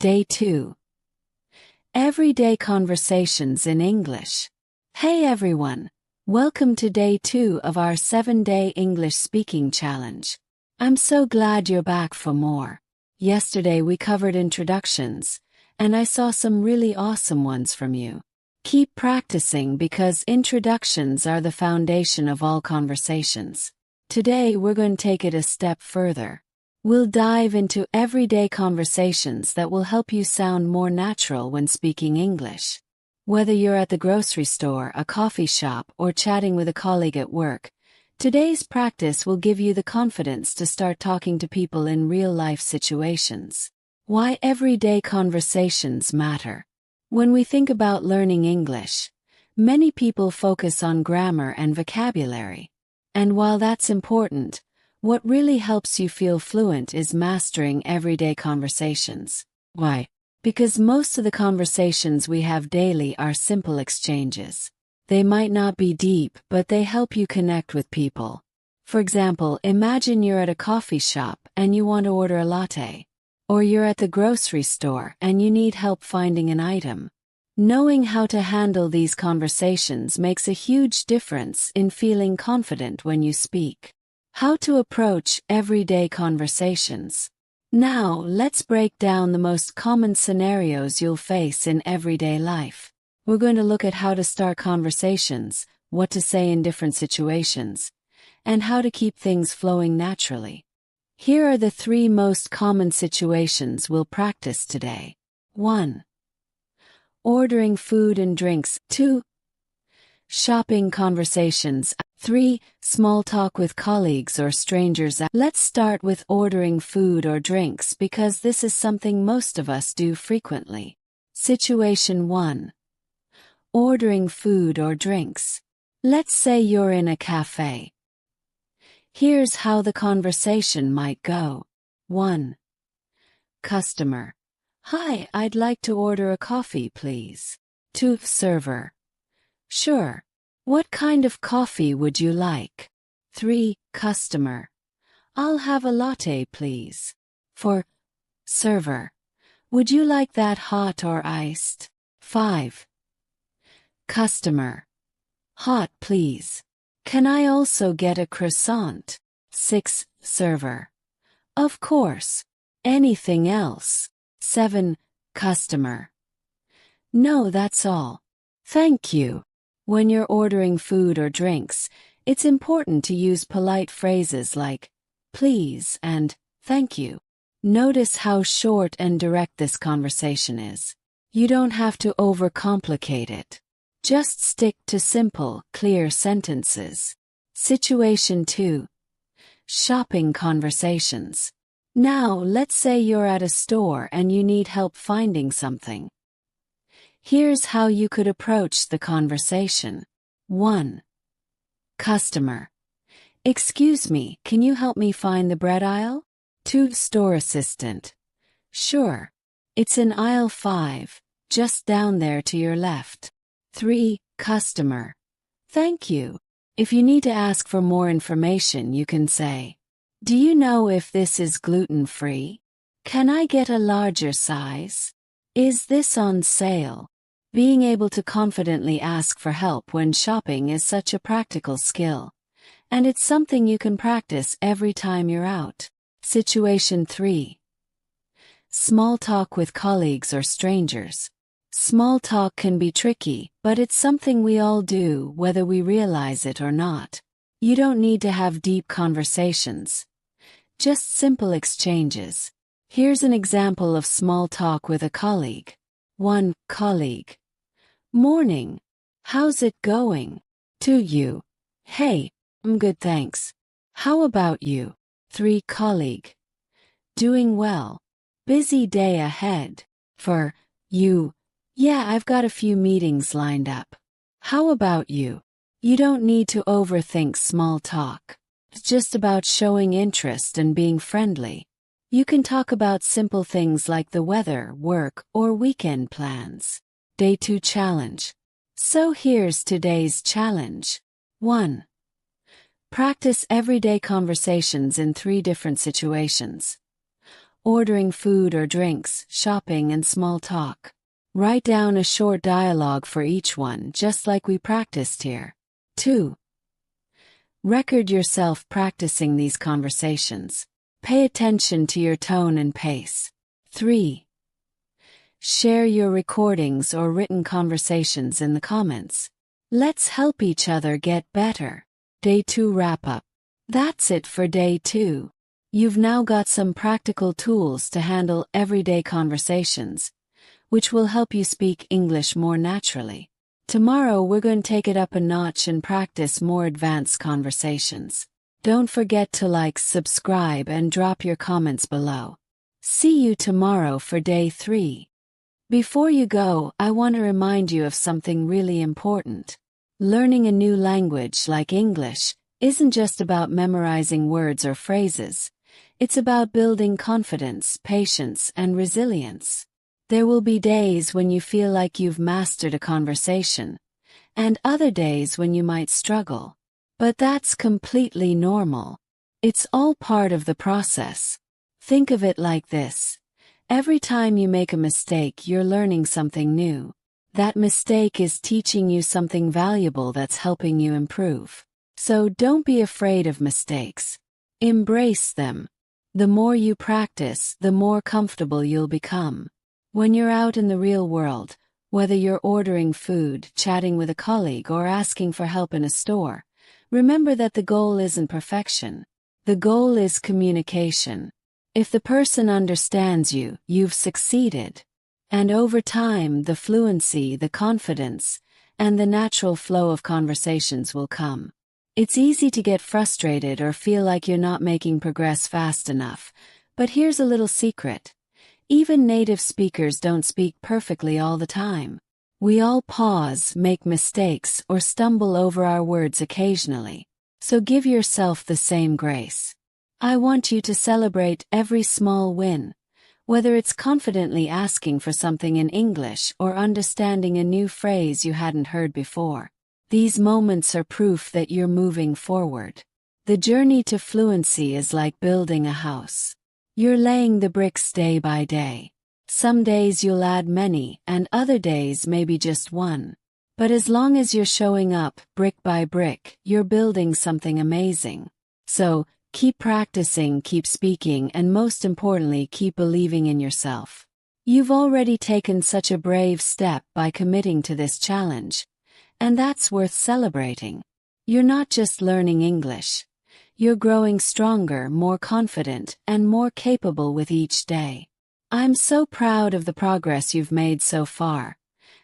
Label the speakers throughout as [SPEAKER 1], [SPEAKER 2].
[SPEAKER 1] Day 2. Everyday Conversations in English. Hey everyone! Welcome to Day 2 of our 7-day English speaking challenge. I'm so glad you're back for more. Yesterday we covered introductions, and I saw some really awesome ones from you. Keep practicing because introductions are the foundation of all conversations. Today we're going to take it a step further. We'll dive into everyday conversations that will help you sound more natural when speaking English. Whether you're at the grocery store, a coffee shop, or chatting with a colleague at work, today's practice will give you the confidence to start talking to people in real-life situations. Why everyday conversations matter. When we think about learning English, many people focus on grammar and vocabulary. And while that's important, what really helps you feel fluent is mastering everyday conversations. Why? Because most of the conversations we have daily are simple exchanges. They might not be deep, but they help you connect with people. For example, imagine you're at a coffee shop and you want to order a latte. Or you're at the grocery store and you need help finding an item. Knowing how to handle these conversations makes a huge difference in feeling confident when you speak. How to approach everyday conversations. Now, let's break down the most common scenarios you'll face in everyday life. We're going to look at how to start conversations, what to say in different situations, and how to keep things flowing naturally. Here are the 3 most common situations we'll practice today. 1. Ordering food and drinks. 2. Shopping conversations. 3. Small talk with colleagues or strangers. Let's start with ordering food or drinks because this is something most of us do frequently. Situation 1. Ordering food or drinks. Let's say you're in a cafe. Here's how the conversation might go. 1. Customer. Hi, I'd like to order a coffee, please. 2. Server. Sure. What kind of coffee would you like? 3. Customer. I'll have a latte, please. 4. Server. Would you like that hot or iced? 5. Customer. Hot, please. Can I also get a croissant? 6. Server. Of course. Anything else? 7. Customer. No, that's all. Thank you. When you're ordering food or drinks, it's important to use polite phrases like, please and thank you. Notice how short and direct this conversation is. You don't have to overcomplicate it. Just stick to simple, clear sentences. Situation 2. Shopping conversations. Now, let's say you're at a store and you need help finding something. Here's how you could approach the conversation. 1. Customer. Excuse me, can you help me find the bread aisle? 2. Store assistant. Sure. It's in aisle 5, just down there to your left. 3. Customer. Thank you. If you need to ask for more information, you can say, do you know if this is gluten-free? Can I get a larger size? Is this on sale? Being able to confidently ask for help when shopping is such a practical skill. And it's something you can practice every time you're out. Situation 3. Small talk with colleagues or strangers. Small talk can be tricky, but it's something we all do whether we realize it or not. You don't need to have deep conversations. Just simple exchanges. Here's an example of small talk with a colleague. 1. Colleague. Morning. How's it going? 2. You. Hey, I'm good thanks. How about you? 3. Colleague. Doing well. Busy day ahead. For you. Yeah, I've got a few meetings lined up. How about you? You don't need to overthink small talk. It's just about showing interest and being friendly. You can talk about simple things like the weather, work, or weekend plans. Day 2 challenge. So here's today's challenge. 1. Practice everyday conversations in 3 different situations. ordering food or drinks, shopping, and small talk. Write down a short dialogue for each one, just like we practiced here. 2. Record yourself practicing these conversations. Pay attention to your tone and pace. 3. Share your recordings or written conversations in the comments. Let's help each other get better. Day 2 wrap-up. That's it for Day 2. You've now got some practical tools to handle everyday conversations, which will help you speak English more naturally. Tomorrow we're going to take it up a notch and practice more advanced conversations. Don't forget to like, subscribe, and drop your comments below. See you tomorrow for Day 3. Before you go, I want to remind you of something really important. Learning a new language like English isn't just about memorizing words or phrases. It's about building confidence, patience, and resilience. There will be days when you feel like you've mastered a conversation, and other days when you might struggle. But that's completely normal. It's all part of the process. Think of it like this. Every time you make a mistake, you're learning something new. That mistake is teaching you something valuable that's helping you improve. So don't be afraid of mistakes. Embrace them. The more you practice, the more comfortable you'll become. When you're out in the real world, whether you're ordering food, chatting with a colleague, or asking for help in a store, remember that the goal isn't perfection. The goal is communication. If the person understands you, you've succeeded. And over time, the fluency, the confidence, and the natural flow of conversations will come. It's easy to get frustrated or feel like you're not making progress fast enough, but here's a little secret. Even native speakers don't speak perfectly all the time. We all pause, make mistakes, or stumble over our words occasionally. So give yourself the same grace. I want you to celebrate every small win, whether it's confidently asking for something in English or understanding a new phrase you hadn't heard before. These moments are proof that you're moving forward. The journey to fluency is like building a house. You're laying the bricks day by day. Some days you'll add many, and other days maybe just one. But as long as you're showing up, brick by brick, you're building something amazing. So, keep practicing, keep speaking, and most importantly, keep believing in yourself. You've already taken such a brave step by committing to this challenge, and that's worth celebrating. You're not just learning English. You're growing stronger, more confident, and more capable with each day. I'm so proud of the progress you've made so far,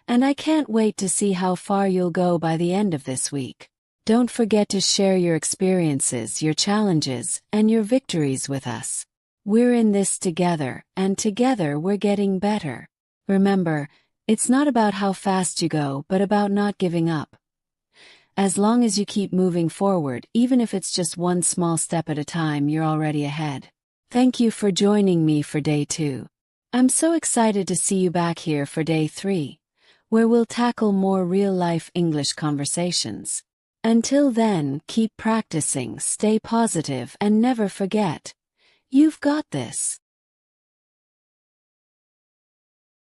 [SPEAKER 1] and I can't wait to see how far you'll go by the end of this week. Don't forget to share your experiences, your challenges, and your victories with us. We're in this together, and together we're getting better. Remember, it's not about how fast you go, but about not giving up. As long as you keep moving forward, even if it's just one small step at a time, you're already ahead. Thank you for joining me for Day 2. I'm so excited to see you back here for Day 3, where we'll tackle more real-life English conversations. Until then, keep practicing, stay positive, and never forget, you've got this.